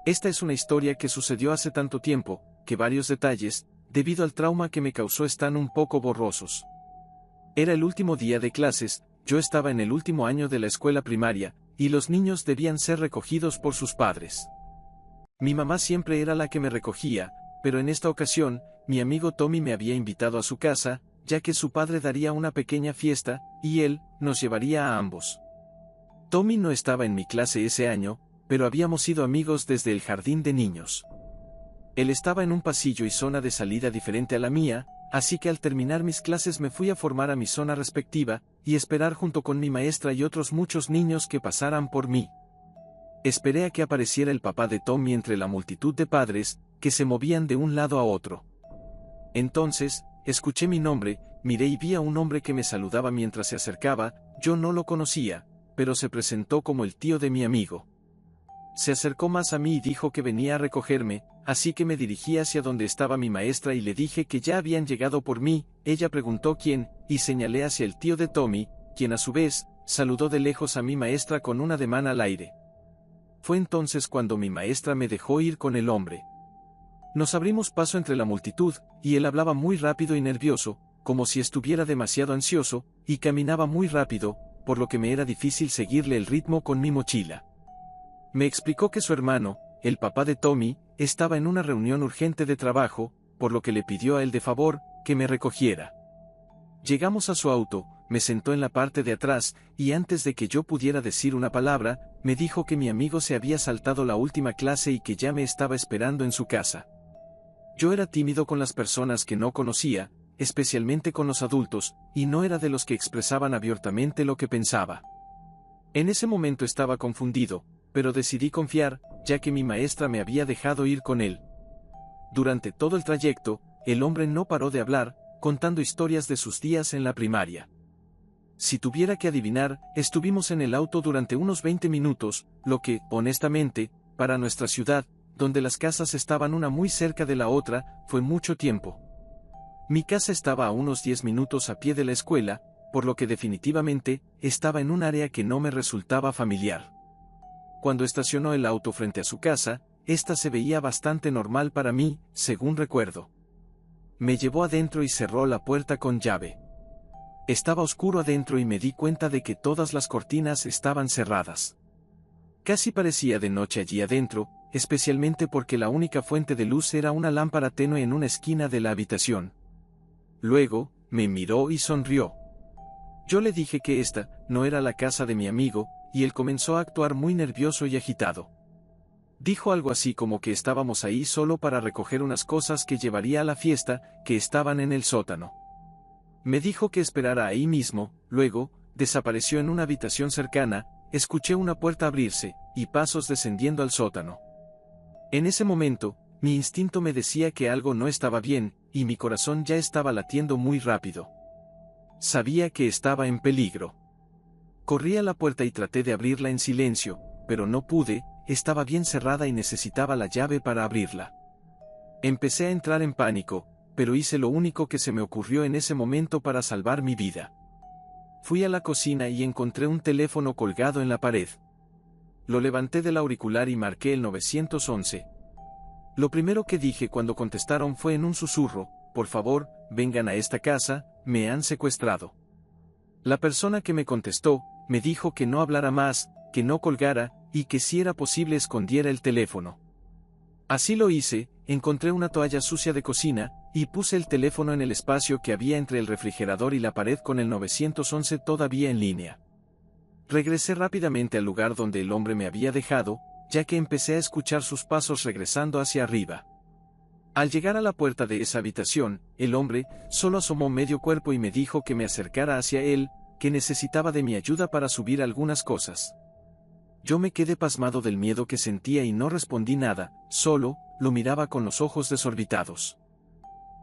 Esta es una historia que sucedió hace tanto tiempo, que varios detalles, debido al trauma que me causó, están un poco borrosos. Era el último día de clases, yo estaba en el último año de la escuela primaria, y los niños debían ser recogidos por sus padres. Mi mamá siempre era la que me recogía, pero en esta ocasión, mi amigo Tommy me había invitado a su casa, ya que su padre daría una pequeña fiesta, y él nos llevaría a ambos. Tommy no estaba en mi clase ese año, pero habíamos sido amigos desde el jardín de niños. Él estaba en un pasillo y zona de salida diferente a la mía, así que al terminar mis clases me fui a formar a mi zona respectiva, y esperar junto con mi maestra y otros muchos niños que pasaran por mí. Esperé a que apareciera el papá de Tommy entre la multitud de padres, que se movían de un lado a otro. Entonces, escuché mi nombre, miré y vi a un hombre que me saludaba mientras se acercaba. Yo no lo conocía, pero se presentó como el tío de mi amigo. Se acercó más a mí y dijo que venía a recogerme, así que me dirigí hacia donde estaba mi maestra y le dije que ya habían llegado por mí. Ella preguntó quién, y señalé hacia el tío de Tommy, quien a su vez, saludó de lejos a mi maestra con un ademán al aire. Fue entonces cuando mi maestra me dejó ir con el hombre. Nos abrimos paso entre la multitud, y él hablaba muy rápido y nervioso, como si estuviera demasiado ansioso, y caminaba muy rápido, por lo que me era difícil seguirle el ritmo con mi mochila. Me explicó que su hermano, el papá de Tommy, estaba en una reunión urgente de trabajo, por lo que le pidió a él de favor, que me recogiera. Llegamos a su auto, me sentó en la parte de atrás, y antes de que yo pudiera decir una palabra, me dijo que mi amigo se había saltado la última clase y que ya me estaba esperando en su casa. Yo era tímido con las personas que no conocía, especialmente con los adultos, y no era de los que expresaban abiertamente lo que pensaba. En ese momento estaba confundido, pero decidí confiar, ya que mi maestra me había dejado ir con él. Durante todo el trayecto, el hombre no paró de hablar, contando historias de sus días en la primaria. Si tuviera que adivinar, estuvimos en el auto durante unos 20 minutos, lo que, honestamente, para nuestra ciudad, donde las casas estaban una muy cerca de la otra, fue mucho tiempo. Mi casa estaba a unos 10 minutos a pie de la escuela, por lo que definitivamente, estaba en un área que no me resultaba familiar. Cuando estacionó el auto frente a su casa, esta se veía bastante normal para mí, según recuerdo. Me llevó adentro y cerró la puerta con llave. Estaba oscuro adentro y me di cuenta de que todas las cortinas estaban cerradas. Casi parecía de noche allí adentro, especialmente porque la única fuente de luz era una lámpara tenue en una esquina de la habitación. Luego, me miró y sonrió. Yo le dije que esta no era la casa de mi amigo, y él comenzó a actuar muy nervioso y agitado. Dijo algo así como que estábamos ahí solo para recoger unas cosas que llevaría a la fiesta, que estaban en el sótano. Me dijo que esperara ahí mismo. Luego, desapareció en una habitación cercana. Escuché una puerta abrirse, y pasos descendiendo al sótano. En ese momento, mi instinto me decía que algo no estaba bien, y mi corazón ya estaba latiendo muy rápido. Sabía que estaba en peligro. Corrí a la puerta y traté de abrirla en silencio, pero no pude, estaba bien cerrada y necesitaba la llave para abrirla. Empecé a entrar en pánico, pero hice lo único que se me ocurrió en ese momento para salvar mi vida. Fui a la cocina y encontré un teléfono colgado en la pared. Lo levanté del auricular y marqué el 911. Lo primero que dije cuando contestaron fue en un susurro: por favor, vengan a esta casa, me han secuestrado. La persona que me contestó, me dijo que no hablara más, que no colgara, y que si era posible escondiera el teléfono. Así lo hice, encontré una toalla sucia de cocina, y puse el teléfono en el espacio que había entre el refrigerador y la pared con el 911 todavía en línea. Regresé rápidamente al lugar donde el hombre me había dejado, ya que empecé a escuchar sus pasos regresando hacia arriba. Al llegar a la puerta de esa habitación, el hombre solo asomó medio cuerpo y me dijo que me acercara hacia él, que necesitaba de mi ayuda para subir algunas cosas. Yo me quedé pasmado del miedo que sentía y no respondí nada, solo lo miraba con los ojos desorbitados.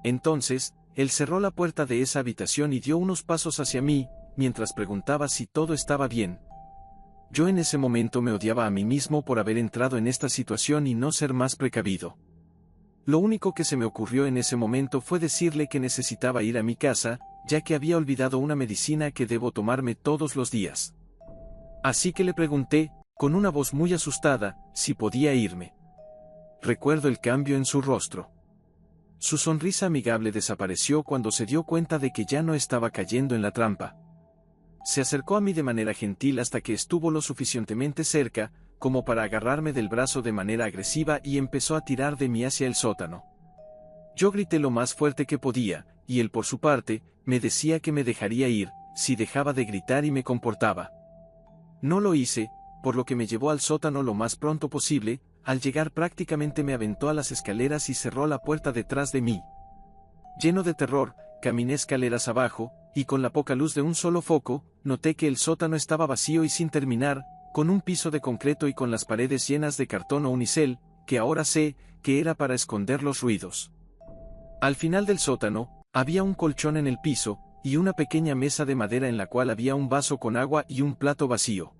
Entonces, él cerró la puerta de esa habitación y dio unos pasos hacia mí, mientras preguntaba si todo estaba bien. Yo en ese momento me odiaba a mí mismo por haber entrado en esta situación y no ser más precavido. Lo único que se me ocurrió en ese momento fue decirle que necesitaba ir a mi casa, ya que había olvidado una medicina que debo tomarme todos los días. Así que le pregunté, con una voz muy asustada, si podía irme. recuerdo el cambio en su rostro. Su sonrisa amigable desapareció cuando se dio cuenta de que ya no estaba cayendo en la trampa. Se acercó a mí de manera gentil hasta que estuvo lo suficientemente cerca, como para agarrarme del brazo de manera agresiva y empezó a tirar de mí hacia el sótano. Yo grité lo más fuerte que podía, y él por su parte, me decía que me dejaría ir, si dejaba de gritar y me comportaba. No lo hice, por lo que me llevó al sótano lo más pronto posible. Al llegar prácticamente me aventó a las escaleras y cerró la puerta detrás de mí. Lleno de terror, caminé escaleras abajo, y con la poca luz de un solo foco, noté que el sótano estaba vacío y sin terminar, con un piso de concreto y con las paredes llenas de cartón o unicel, que ahora sé que era para esconder los ruidos. Al final del sótano, había un colchón en el piso, y una pequeña mesa de madera en la cual había un vaso con agua y un plato vacío.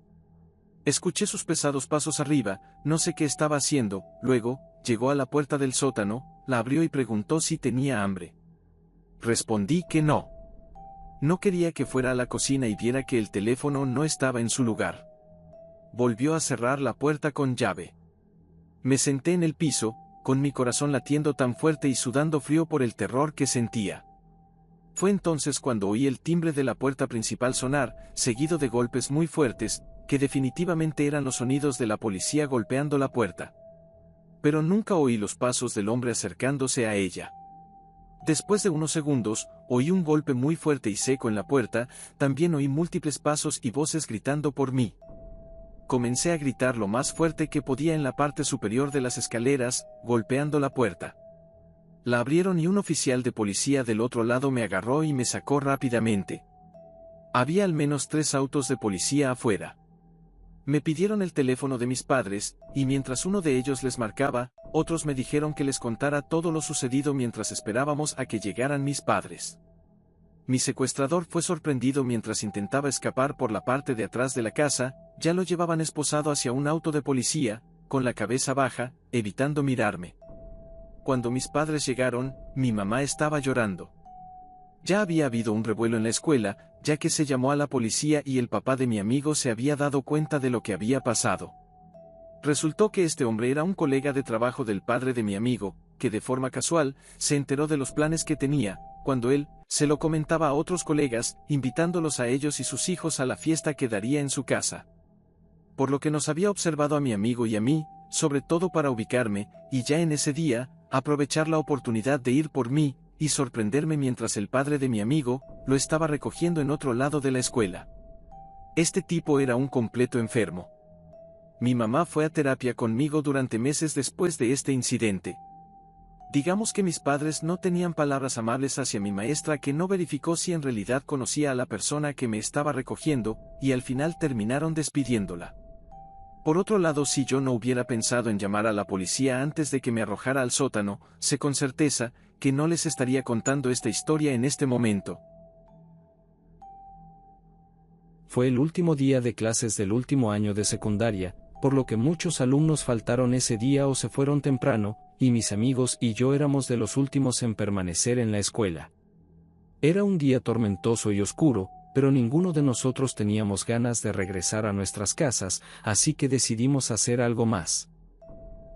Escuché sus pesados pasos arriba, no sé qué estaba haciendo. Luego, llegó a la puerta del sótano, la abrió y preguntó si tenía hambre. Respondí que no. No quería que fuera a la cocina y viera que el teléfono no estaba en su lugar. Volvió a cerrar la puerta con llave. Me senté en el piso, con mi corazón latiendo tan fuerte y sudando frío por el terror que sentía. Fue entonces cuando oí el timbre de la puerta principal sonar, seguido de golpes muy fuertes, que definitivamente eran los sonidos de la policía golpeando la puerta. Pero nunca oí los pasos del hombre acercándose a ella. Después de unos segundos, oí un golpe muy fuerte y seco en la puerta, también oí múltiples pasos y voces gritando por mí. Comencé a gritar lo más fuerte que podía en la parte superior de las escaleras, golpeando la puerta. La abrieron y un oficial de policía del otro lado me agarró y me sacó rápidamente. Había al menos 3 autos de policía afuera. Me pidieron el teléfono de mis padres, y mientras uno de ellos les marcaba, otros me dijeron que les contara todo lo sucedido mientras esperábamos a que llegaran mis padres. Mi secuestrador fue sorprendido mientras intentaba escapar por la parte de atrás de la casa. Ya lo llevaban esposado hacia un auto de policía, con la cabeza baja, evitando mirarme. Cuando mis padres llegaron, mi mamá estaba llorando. Ya había habido un revuelo en la escuela, ya que se llamó a la policía y el papá de mi amigo se había dado cuenta de lo que había pasado. Resultó que este hombre era un colega de trabajo del padre de mi amigo, que de forma casual, se enteró de los planes que tenía, cuando él se lo comentaba a otros colegas, invitándolos a ellos y sus hijos a la fiesta que daría en su casa. Por lo que nos había observado a mi amigo y a mí, sobre todo para ubicarme, y ya en ese día, aprovechar la oportunidad de ir por mí, y sorprenderme mientras el padre de mi amigo lo estaba recogiendo en otro lado de la escuela. Este tipo era un completo enfermo. Mi mamá fue a terapia conmigo durante meses después de este incidente. Digamos que mis padres no tenían palabras amables hacia mi maestra, que no verificó si en realidad conocía a la persona que me estaba recogiendo, y al final terminaron despidiéndola. Por otro lado, si yo no hubiera pensado en llamar a la policía antes de que me arrojara al sótano, sé con certeza que no les estaría contando esta historia en este momento. Fue el último día de clases del último año de secundaria, por lo que muchos alumnos faltaron ese día o se fueron temprano, y mis amigos y yo éramos de los últimos en permanecer en la escuela. Era un día tormentoso y oscuro, pero ninguno de nosotros teníamos ganas de regresar a nuestras casas, así que decidimos hacer algo más.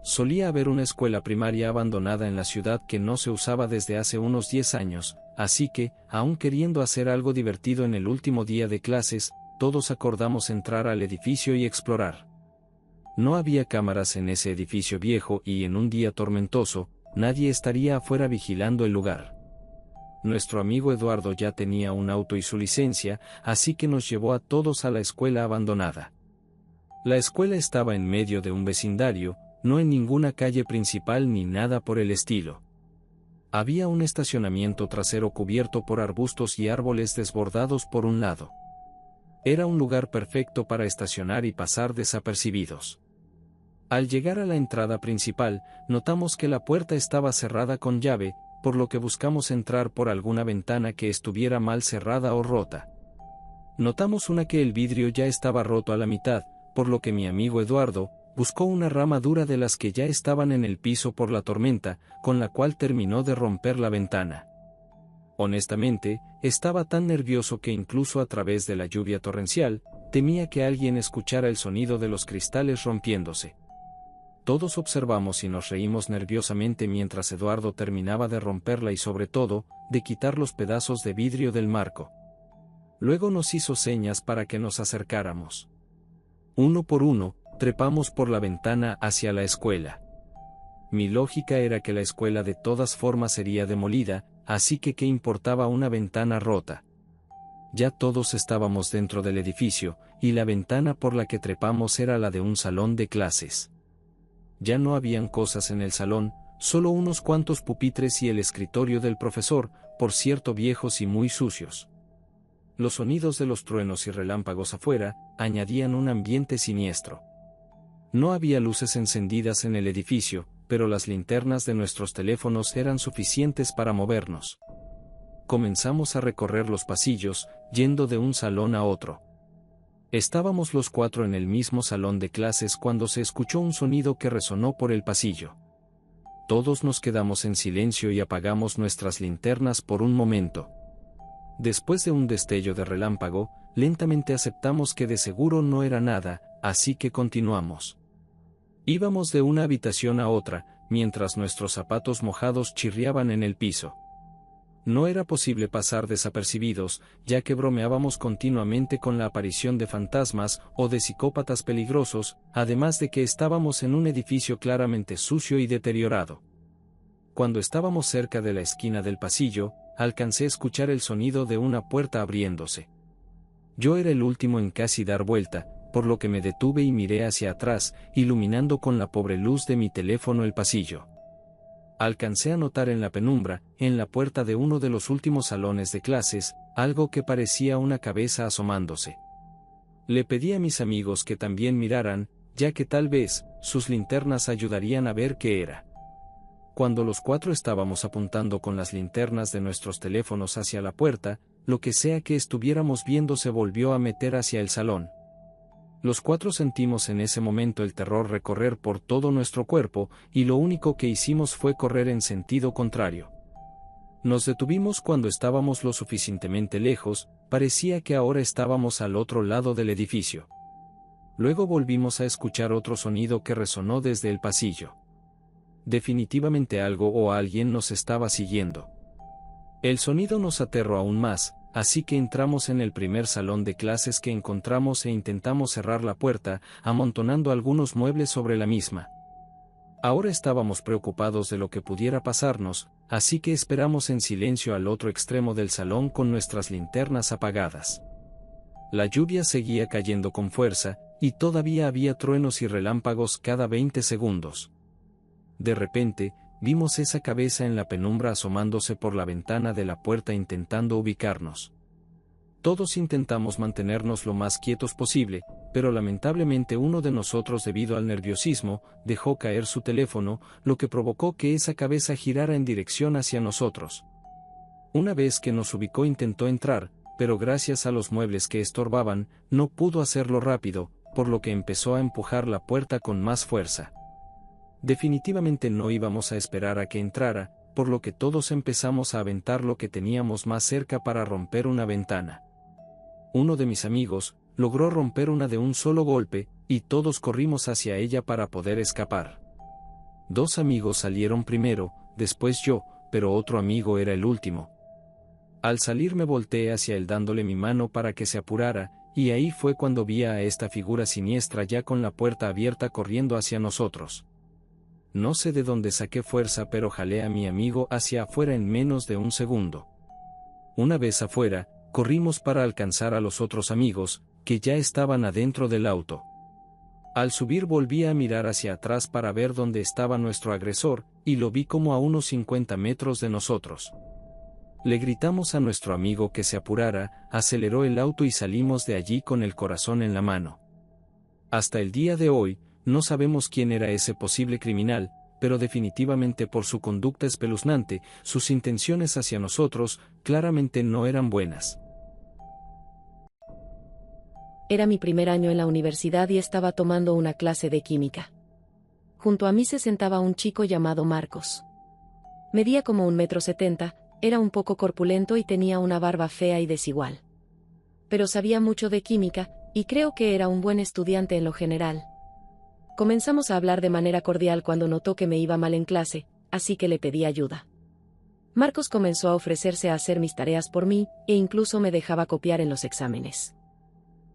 Solía haber una escuela primaria abandonada en la ciudad que no se usaba desde hace unos 10 años, así que, aun queriendo hacer algo divertido en el último día de clases, todos acordamos entrar al edificio y explorar. No había cámaras en ese edificio viejo y en un día tormentoso, nadie estaría afuera vigilando el lugar. Nuestro amigo Eduardo ya tenía un auto y su licencia, así que nos llevó a todos a la escuela abandonada. La escuela estaba en medio de un vecindario, no en ninguna calle principal ni nada por el estilo. Había un estacionamiento trasero cubierto por arbustos y árboles desbordados por un lado. Era un lugar perfecto para estacionar y pasar desapercibidos. Al llegar a la entrada principal, notamos que la puerta estaba cerrada con llave, por lo que buscamos entrar por alguna ventana que estuviera mal cerrada o rota. Notamos una que el vidrio ya estaba roto a la mitad, por lo que mi amigo Eduardo buscó una rama dura de las que ya estaban en el piso por la tormenta, con la cual terminó de romper la ventana. Honestamente, estaba tan nervioso que incluso a través de la lluvia torrencial, temía que alguien escuchara el sonido de los cristales rompiéndose. Todos observamos y nos reímos nerviosamente mientras Eduardo terminaba de romperla y sobre todo, de quitar los pedazos de vidrio del marco. Luego nos hizo señas para que nos acercáramos. Uno por uno, trepamos por la ventana hacia la escuela. Mi lógica era que la escuela de todas formas sería demolida, así que ¿qué importaba una ventana rota? Ya todos estábamos dentro del edificio, y la ventana por la que trepamos era la de un salón de clases. Ya no habían cosas en el salón, solo unos cuantos pupitres y el escritorio del profesor, por cierto viejos y muy sucios. Los sonidos de los truenos y relámpagos afuera añadían un ambiente siniestro. No había luces encendidas en el edificio, pero las linternas de nuestros teléfonos eran suficientes para movernos. Comenzamos a recorrer los pasillos, yendo de un salón a otro. Estábamos los cuatro en el mismo salón de clases cuando se escuchó un sonido que resonó por el pasillo. Todos nos quedamos en silencio y apagamos nuestras linternas por un momento. Después de un destello de relámpago, lentamente aceptamos que de seguro no era nada, así que continuamos. Íbamos de una habitación a otra, mientras nuestros zapatos mojados chirriaban en el piso. No era posible pasar desapercibidos, ya que bromeábamos continuamente con la aparición de fantasmas o de psicópatas peligrosos, además de que estábamos en un edificio claramente sucio y deteriorado. Cuando estábamos cerca de la esquina del pasillo, alcancé a escuchar el sonido de una puerta abriéndose. Yo era el último en casi dar vuelta, por lo que me detuve y miré hacia atrás, iluminando con la pobre luz de mi teléfono el pasillo. Alcancé a notar en la penumbra, en la puerta de uno de los últimos salones de clases, algo que parecía una cabeza asomándose. Le pedí a mis amigos que también miraran, ya que tal vez, sus linternas ayudarían a ver qué era. Cuando los cuatro estábamos apuntando con las linternas de nuestros teléfonos hacia la puerta, lo que sea que estuviéramos viendo se volvió a meter hacia el salón. Los cuatro sentimos en ese momento el terror recorrer por todo nuestro cuerpo, y lo único que hicimos fue correr en sentido contrario. Nos detuvimos cuando estábamos lo suficientemente lejos, parecía que ahora estábamos al otro lado del edificio. Luego volvimos a escuchar otro sonido que resonó desde el pasillo. Definitivamente algo o alguien nos estaba siguiendo. El sonido nos aterró aún más, así que entramos en el primer salón de clases que encontramos e intentamos cerrar la puerta, amontonando algunos muebles sobre la misma. Ahora estábamos preocupados de lo que pudiera pasarnos, así que esperamos en silencio al otro extremo del salón con nuestras linternas apagadas. La lluvia seguía cayendo con fuerza, y todavía había truenos y relámpagos cada 20 segundos. De repente, vimos esa cabeza en la penumbra asomándose por la ventana de la puerta intentando ubicarnos. Todos intentamos mantenernos lo más quietos posible, pero lamentablemente uno de nosotros, debido al nerviosismo, dejó caer su teléfono, lo que provocó que esa cabeza girara en dirección hacia nosotros. Una vez que nos ubicó intentó entrar, pero gracias a los muebles que estorbaban, no pudo hacerlo rápido, por lo que empezó a empujar la puerta con más fuerza. Definitivamente no íbamos a esperar a que entrara, por lo que todos empezamos a aventar lo que teníamos más cerca para romper una ventana. Uno de mis amigos logró romper una de un solo golpe, y todos corrimos hacia ella para poder escapar. Dos amigos salieron primero, después yo, pero otro amigo era el último. Al salir me volteé hacia él dándole mi mano para que se apurara, y ahí fue cuando vi a esta figura siniestra ya con la puerta abierta corriendo hacia nosotros. No sé de dónde saqué fuerza, pero jalé a mi amigo hacia afuera en menos de un segundo. Una vez afuera, corrimos para alcanzar a los otros amigos, que ya estaban adentro del auto. Al subir volví a mirar hacia atrás para ver dónde estaba nuestro agresor, y lo vi como a unos 50 metros de nosotros. Le gritamos a nuestro amigo que se apurara, aceleró el auto y salimos de allí con el corazón en la mano. Hasta el día de hoy, no sabemos quién era ese posible criminal, pero definitivamente por su conducta espeluznante, sus intenciones hacia nosotros, claramente no eran buenas. Era mi primer año en la universidad y estaba tomando una clase de química. Junto a mí se sentaba un chico llamado Marcos. Medía como 1,70 m, era un poco corpulento y tenía una barba fea y desigual. Pero sabía mucho de química, y creo que era un buen estudiante en lo general. Comenzamos a hablar de manera cordial cuando notó que me iba mal en clase, así que le pedí ayuda. Marcos comenzó a ofrecerse a hacer mis tareas por mí, e incluso me dejaba copiar en los exámenes.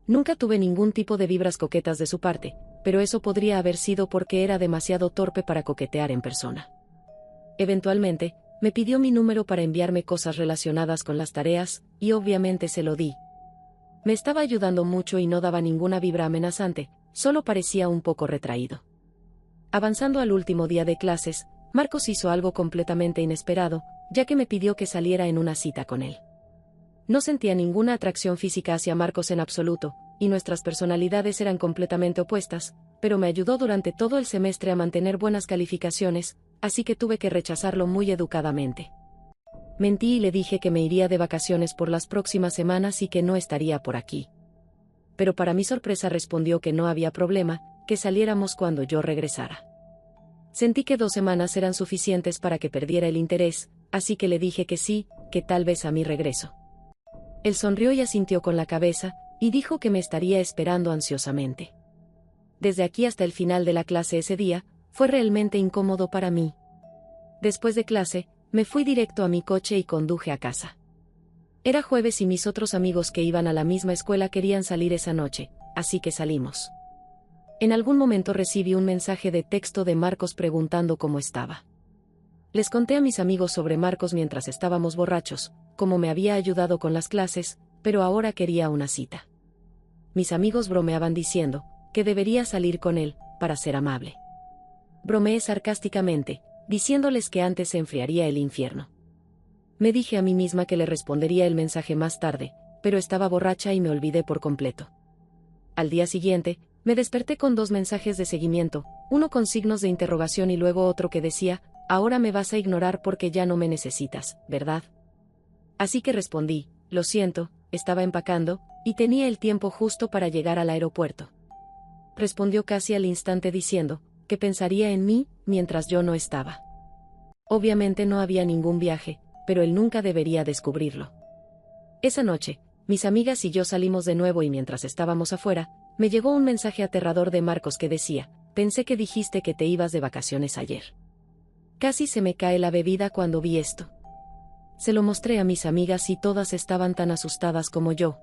Nunca tuve ningún tipo de vibras coquetas de su parte, pero eso podría haber sido porque era demasiado torpe para coquetear en persona. Eventualmente, me pidió mi número para enviarme cosas relacionadas con las tareas, y obviamente se lo di. Me estaba ayudando mucho y no daba ninguna vibra amenazante, solo parecía un poco retraído. Avanzando al último día de clases, Marcos hizo algo completamente inesperado, ya que me pidió que saliera en una cita con él. No sentía ninguna atracción física hacia Marcos en absoluto, y nuestras personalidades eran completamente opuestas, pero me ayudó durante todo el semestre a mantener buenas calificaciones, así que tuve que rechazarlo muy educadamente. Mentí y le dije que me iría de vacaciones por las próximas semanas y que no estaría por aquí. Pero para mi sorpresa respondió que no había problema, que saliéramos cuando yo regresara. Sentí que 2 semanas eran suficientes para que perdiera el interés, así que le dije que sí, que tal vez a mi regreso. Él sonrió y asintió con la cabeza, y dijo que me estaría esperando ansiosamente. Desde aquí hasta el final de la clase ese día, fue realmente incómodo para mí. Después de clase, me fui directo a mi coche y conduje a casa. Era jueves y mis otros amigos que iban a la misma escuela querían salir esa noche, así que salimos. En algún momento recibí un mensaje de texto de Marcos preguntando cómo estaba. Les conté a mis amigos sobre Marcos mientras estábamos borrachos, cómo me había ayudado con las clases, pero ahora quería una cita. Mis amigos bromeaban diciendo que debería salir con él, para ser amable. Bromeé sarcásticamente, diciéndoles que antes se enfriaría el infierno. Me dije a mí misma que le respondería el mensaje más tarde, pero estaba borracha y me olvidé por completo. Al día siguiente, me desperté con 2 mensajes de seguimiento, uno con signos de interrogación y luego otro que decía, ahora me vas a ignorar porque ya no me necesitas, ¿verdad? Así que respondí, lo siento, estaba empacando, y tenía el tiempo justo para llegar al aeropuerto. Respondió casi al instante diciendo, que pensaría en mí, mientras yo no estaba. Obviamente no había ningún viaje, pero él nunca debería descubrirlo. Esa noche, mis amigas y yo salimos de nuevo y mientras estábamos afuera, me llegó un mensaje aterrador de Marcos que decía, pensé que dijiste que te ibas de vacaciones ayer. Casi se me cae la bebida cuando vi esto. Se lo mostré a mis amigas y todas estaban tan asustadas como yo.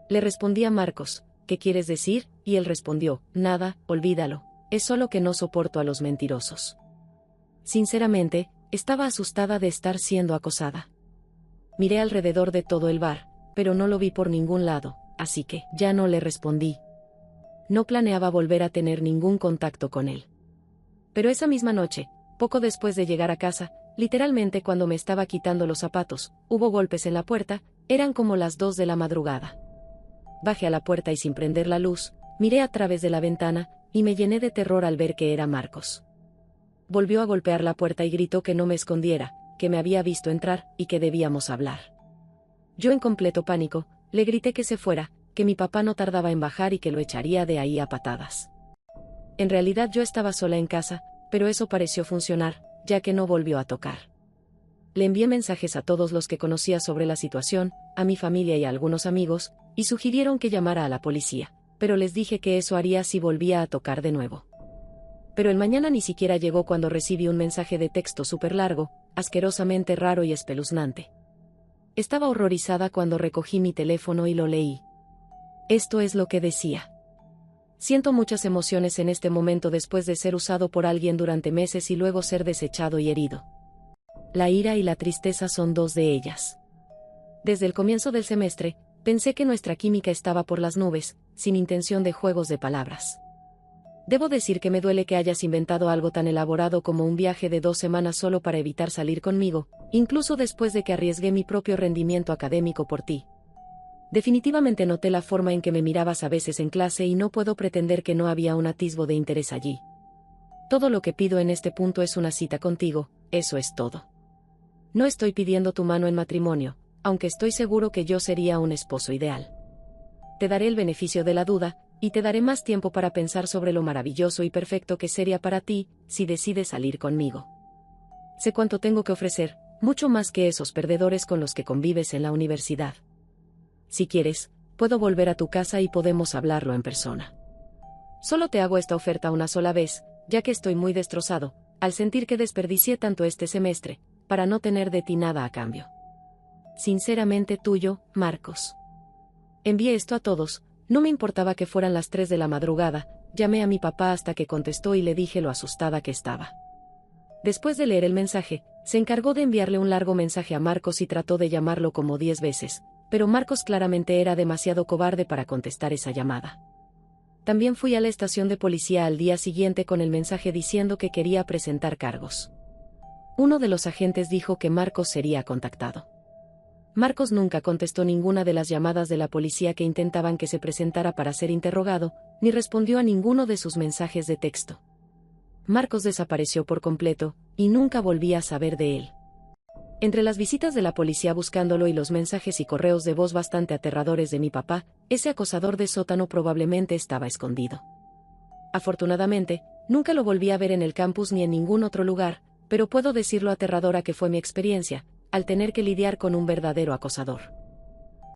Le respondí a Marcos, ¿qué quieres decir? Y él respondió, nada, olvídalo, es solo que no soporto a los mentirosos. Sinceramente, estaba asustada de estar siendo acosada. Miré alrededor de todo el bar, pero no lo vi por ningún lado, así que ya no le respondí. No planeaba volver a tener ningún contacto con él. Pero esa misma noche, poco después de llegar a casa, literalmente cuando me estaba quitando los zapatos, hubo golpes en la puerta, eran como las 2 de la madrugada. Bajé a la puerta y sin prender la luz, miré a través de la ventana, y me llené de terror al ver que era Marcos. Volvió a golpear la puerta y gritó que no me escondiera, que me había visto entrar, y que debíamos hablar. Yo en completo pánico, le grité que se fuera, que mi papá no tardaba en bajar y que lo echaría de ahí a patadas. En realidad yo estaba sola en casa, pero eso pareció funcionar, ya que no volvió a tocar. Le envié mensajes a todos los que conocía sobre la situación, a mi familia y a algunos amigos, y sugirieron que llamara a la policía, pero les dije que eso haría si volvía a tocar de nuevo. Pero el mañana ni siquiera llegó cuando recibí un mensaje de texto súper largo, asquerosamente raro y espeluznante. Estaba horrorizada cuando recogí mi teléfono y lo leí. Esto es lo que decía. Siento muchas emociones en este momento después de ser usado por alguien durante meses y luego ser desechado y herido. La ira y la tristeza son 2 de ellas. Desde el comienzo del semestre, pensé que nuestra química estaba por las nubes, sin intención de juegos de palabras. Debo decir que me duele que hayas inventado algo tan elaborado como un viaje de 2 semanas solo para evitar salir conmigo, incluso después de que arriesgué mi propio rendimiento académico por ti. Definitivamente noté la forma en que me mirabas a veces en clase y no puedo pretender que no había un atisbo de interés allí. Todo lo que pido en este punto es una cita contigo, eso es todo. No estoy pidiendo tu mano en matrimonio, aunque estoy seguro que yo sería un esposo ideal. Te daré el beneficio de la duda, y te daré más tiempo para pensar sobre lo maravilloso y perfecto que sería para ti, si decides salir conmigo. Sé cuánto tengo que ofrecer, mucho más que esos perdedores con los que convives en la universidad. Si quieres, puedo volver a tu casa y podemos hablarlo en persona. Solo te hago esta oferta una sola vez, ya que estoy muy destrozado, al sentir que desperdicié tanto este semestre, para no tener de ti nada a cambio. Sinceramente tuyo, Marcos. Envié esto a todos, no me importaba que fueran las 3 de la madrugada, llamé a mi papá hasta que contestó y le dije lo asustada que estaba. Después de leer el mensaje, se encargó de enviarle un largo mensaje a Marcos y trató de llamarlo como 10 veces, pero Marcos claramente era demasiado cobarde para contestar esa llamada. También fui a la estación de policía al día siguiente con el mensaje diciendo que quería presentar cargos. Uno de los agentes dijo que Marcos sería contactado. Marcos nunca contestó ninguna de las llamadas de la policía que intentaban que se presentara para ser interrogado, ni respondió a ninguno de sus mensajes de texto. Marcos desapareció por completo, y nunca volví a saber de él. Entre las visitas de la policía buscándolo y los mensajes y correos de voz bastante aterradores de mi papá, ese acosador de sótano probablemente estaba escondido. Afortunadamente, nunca lo volví a ver en el campus ni en ningún otro lugar, pero puedo decir lo aterradora que fue mi experiencia, al tener que lidiar con un verdadero acosador.